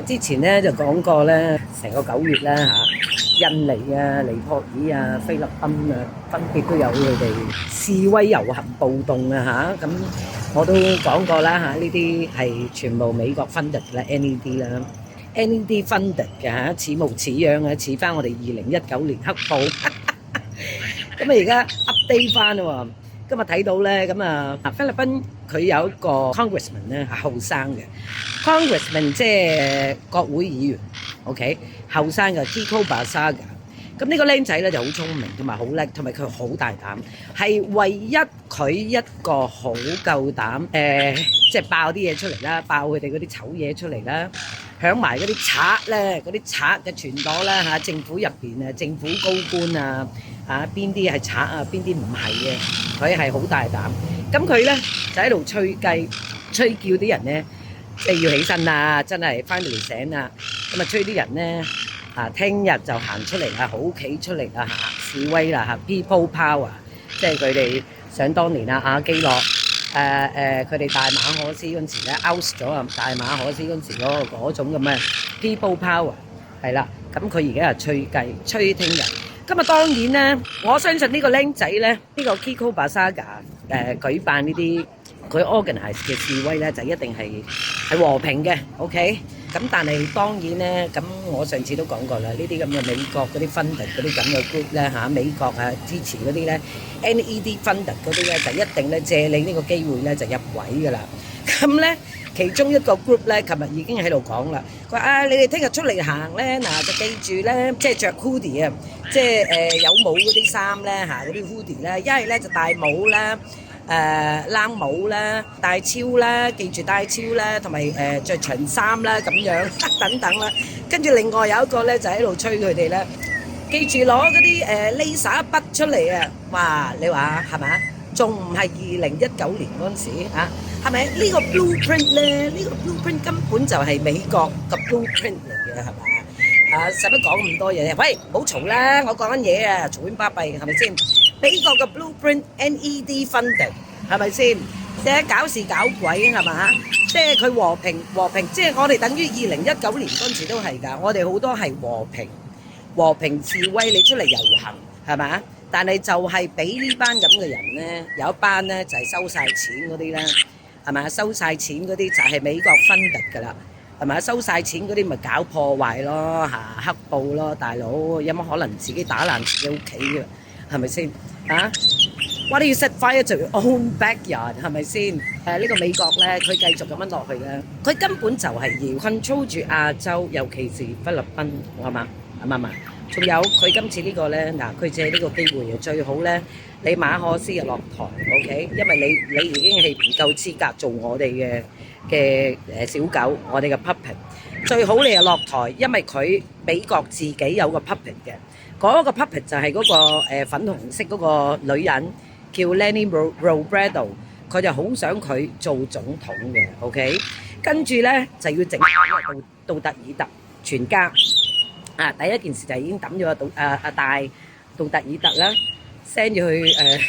之前咧就講過咧，成個9月啦嚇，印尼啊、尼泊爾啊、菲律賓啊，分別都有佢哋示威遊行暴動啊嚇。咁我都講過啦嚇，呢啲係全部美國 funded 嘅啦 ，NED 啦，NED funded 嘅嚇，似模似樣啊，似翻我哋2019年黑暴。咁啊，而家 update 翻喎。今日睇到咧，咁啊，菲律賓佢有一個 congressman 咧係後生嘅 congressman，即係國會議員 ，OK， 後生嘅 Kiko Basaga。咁呢個僆仔咧就好聰明同埋好叻，同埋佢好大膽，係唯一佢一個好夠膽即係爆啲嘢出嚟啦，爆佢哋嗰啲醜嘢出嚟啦，響埋嗰啲賊咧，嗰啲賊嘅傳朵啦嚇，政府入邊啊，政府高官啊。邊啲係賊啊，邊啲唔係嘅，佢係好大膽。咁佢咧就喺度吹雞，吹叫啲人咧，即係要起身啦，真係翻到嚟醒啦。咁啊，吹啲人咧聽日就行出嚟啦，好企出嚟啦示威啦嚇 ，People Power， 即係佢哋想當年阿基諾佢哋大馬可斯嗰陣時咧 out 咗啊，大馬可斯嗰陣時嗰種咁嘅 People Power 係啦。咁佢而家係吹雞，吹聽日。咁啊，當然咧，我相信呢個僆仔咧，呢個 Kiko Basaga 舉辦呢啲佢 organize 嘅示威咧，就一定係和平嘅 ，OK。咁但係當然咧，咁我上次都講過啦，呢啲咁嘅美國嗰啲 funded 嗰啲咁嘅 group 咧嚇，美國支持嗰啲咧 NED funded 嗰啲咧，就一定咧借你呢個機會咧就入位噶啦。咁咧，其中一個 group 咧，琴日已經喺度講啦。佢話你哋聽日出嚟行咧，嗱就記住咧，即係着 hoodie 啊，即係有帽嗰啲衫咧嚇，嗰啲 hoodie 咧，一係咧就戴帽啦，冷帽啦，戴超啦，記住戴超啦，同埋着長衫啦咁樣等等啦。跟住另外有一個咧就喺度催佢哋咧，記住攞嗰啲laser 筆出嚟啊！哇，你話係咪啊？仲唔係2019年嗰陣時嚇？係咪呢個 blueprint 咧？呢個 blueprint 根本就係美國嘅 blueprint 嚟嘅，係咪？使乜講咁多嘢？喂，唔好嘈啦！我講緊嘢啊，嘈喧巴閉係咪先？美國嘅 blueprint NED funded 係咪先？即係搞事搞鬼係嘛？即係佢和平，即係我哋等於2019年嗰陣時都係㗎。我哋好多係和平示威，你出嚟遊行係嘛？但係就係俾呢班咁嘅人咧，有一班咧就係收晒錢嗰啲咧，係咪？收晒錢嗰啲就係美國funded㗎啦，係咪？收晒錢嗰啲咪搞破壞咯嚇，黑暴咯，大佬有乜可能自己打爛自己屋企嘅？係咪先啊？Why do you set fire to your own backyard？ 係咪先？呢個美國咧，佢繼續咁樣落去咧，佢根本就係要 control 住亞洲，尤其是菲律賓，係嘛？啱唔啱？仲有佢今次呢個咧，嗱佢借呢個機會啊，最好咧，你馬可斯就落台 ，OK？因為你已經係唔夠資格做我哋嘅小狗，我哋嘅 puppet。最好你就落台，因為佢美國自己有個 puppet 嘅，嗰個 puppet 就係嗰個粉紅色嗰個女人叫 Leni Robredo， 佢就好想佢做總統嘅 ，OK？ 跟住咧就要整杜特爾特全家。第一件事就已經抌咗大杜特爾特啦 ，send 咗去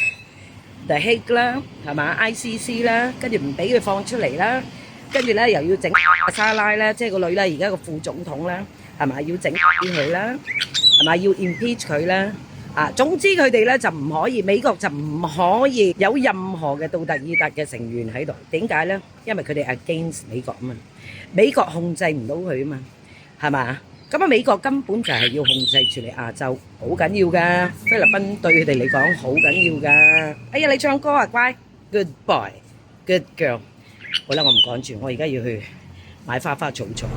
The Hague 啦，係嘛 ICC 啦，跟住唔俾佢放出嚟啦，跟住咧又要整沙拉啦，即係個女啦，而家個副總統啦，係嘛要整佢啦，係嘛要 impeach 佢啦，總之佢哋咧就唔可以，美國就唔可以有任何嘅杜特爾特嘅成員喺度，點解咧？因為佢哋 against 美國啊嘛，美國控制唔到佢啊嘛，係嘛？咁美國根本就係要控制住你亞洲，好緊要㗎。菲律賓對佢哋嚟講好緊要㗎。哎呀，你唱歌啊，乖 ，good boy，good girl。好啦，我唔講住，我而家要去買花花草草。